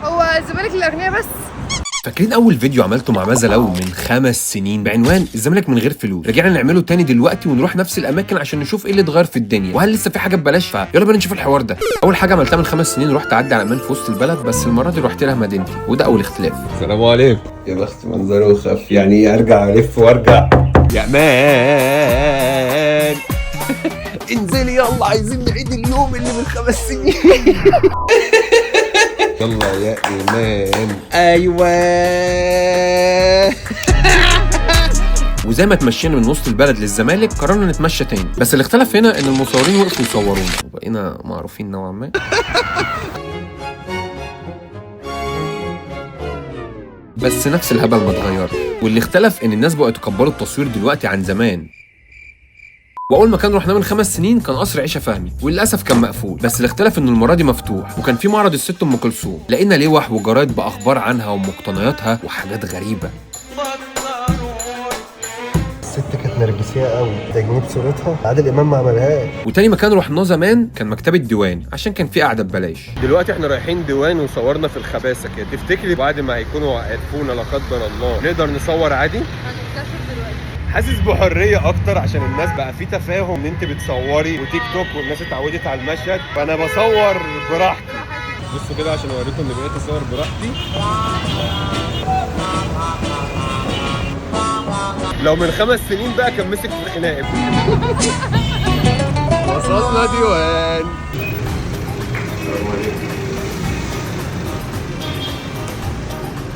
هو الزمالك للاغنياء بس. فاكرين اول فيديو عملته مع مازا لو من 5 سنين بعنوان الزمالك من غير فلوس؟ رجعنا نعمله تاني دلوقتي ونروح نفس الاماكن عشان نشوف ايه اللي اتغير في الدنيا وهل لسه في حاجه ببلاش. فيلا بينا نشوف الحوار ده. اول حاجه عملتها من 5 سنين رحت اعدي على امان في وسط البلد، بس المره دي رحت لها مدينتي وده اول اختلاف. السلام عليكم. يا بخت منظره خف، يعني ارجع الف وارجع يا مان انزلي يلا عايزين نعيد اليوم اللي من 5 سنين. يلا يا ايمان. ايوه. وزي ما اتمشينا من وسط البلد للزمالك قررنا نتمشى تاني، بس اللي اختلف هنا ان المصورين وقفوا يصورونا وبقينا معروفين نوعا ما. بس نفس الهبل ما اتغيرش، واللي اختلف ان الناس بقوا يتقبلوا التصوير دلوقتي عن زمان. واول مكان رحناه من 5 سنين كان قصر عيشه فهمي، وللاسف كان مقفول، بس اللي اختلف انه المره دي مفتوح وكان في معرض الست ام كلثوم. لقينا لوح وجرايد باخبار عنها ومقتنياتها وحاجات غريبه. الست كانت نرجسيه قوي، تجميد صورتها عادل امام ما عملهاش. وتاني مكان رحناه زمان كان مكتبه ديوان عشان كان في قعده ببلاش. دلوقتي احنا رايحين ديوان وصورنا في الخباثه كده. تفتكري بعد ما هيكونوا عرفونا لا قدر الله نقدر نصور عادي؟ هنكتشف دلوقتي. حاسس بحريه اكتر عشان الناس بقى في تفاهم ان انت بتصوري وتيك توك والناس اتعودت على المشهد، فانا بصور براحتي. بصوا كده عشان اوريكم ان بقيت اصور براحتي. لو من 5 سنين بقى كان مسك في الخناق. وصلنا ديوان.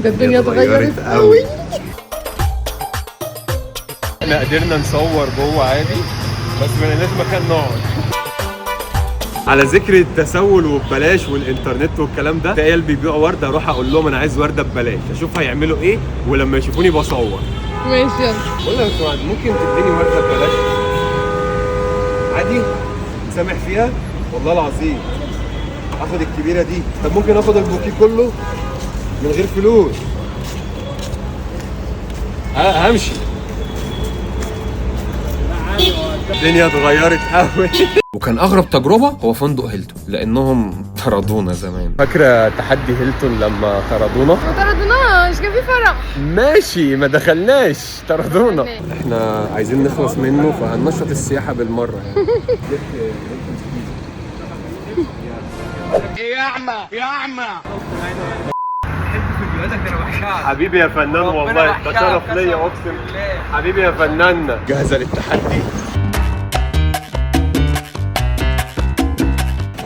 ده الدنيا اتغيرت قوي. احنا قدرنا نصور جوه عادي بس ما لقيناش مكان نقعد. على ذكر التسول وببلاش والانترنت والكلام ده، في عيال بيبيعوا ورده، اروح اقول لهم انا عايز ورده ببلاش اشوف هيعملوا ايه، ولما يشوفوني بصور. ماشي يلا. بقول لك يا سعاد ممكن تديني ورده ببلاش؟ عادي؟ سامح فيها؟ والله العظيم. اخد الكبيره دي. طب ممكن اخد البوكيه كله من غير فلوس. همشي. الدنيا اتغيرت قوي. وكان اغرب تجربه هو فندق هيلتون، لانهم طردونا زمان. فاكره تحدي هيلتون لما طردونا؟ ما طردناش، كان في فرح. ماشي ما دخلناش، طردونا. احنا عايزين نخلص منه فهننشط السياحه بالمره يعني. يا اعمى يا اعمى. حبيبي يا فنان والله ده شرف ليا اقسم. حبيبي يا فنان. جاهزه للتحدي؟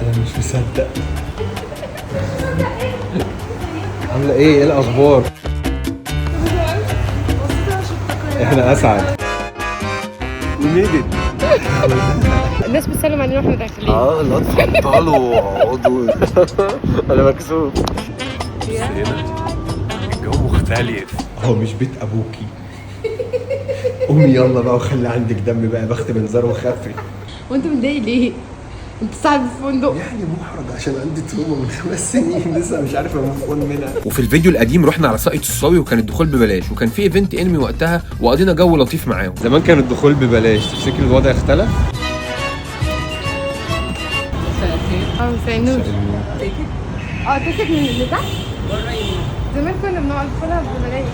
انا مش مصدق. عامله ايه؟ ايه الاخبار؟ احنا اسعد. ونيدد. الناس بتسلم علينا واحنا داخلين. لا اتفضلوا اقعدوا. انا مكسوف. الجو مختلف. هو مش بيت ابوكي. قومي يلا بقى وخلي عندك دم بقى، بخت منظره وخفي. وانت متضايق ليه؟ انت صاحب الفندق. يعني محرج عشان عندي تروما من 5 سنين لسه مش عارف اموف منها. وفي الفيديو القديم رحنا على ساقية الصاوي وكان الدخول ببلاش، وكان في ايفنت انمي وقتها وقضينا جو لطيف معاهم. زمان كان الدخول ببلاش، تفتكر الوضع اختلف؟ مساء النور. تيكت من اللي تحت؟ زمان كنا بنقعد ندخلها ببلاش.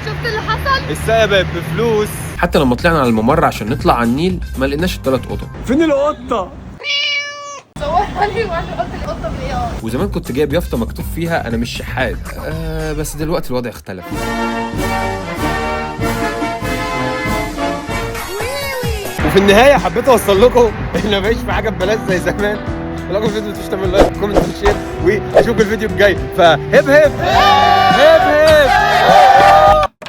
شفت اللي حصل؟ الساعة بقت بفلوس. حتى لما طلعنا على الممر عشان نطلع على النيل ما لقيناش ال3 قطط. فين القطة؟ صورها لي وانا قلت القطه بالاي. وزمان كنت جايب يافطه مكتوب فيها انا مش شحات. بس دلوقتي الوضع اختلف. وفي النهاية حبيت اوصل لكم احنا مفيش في حاجة ببلاش زي زمان. لو الفيديو ما تنسوش تعملوا لايك وكومنت وشير، واشوفكم الفيديو الجاي. فهب هب هب هب.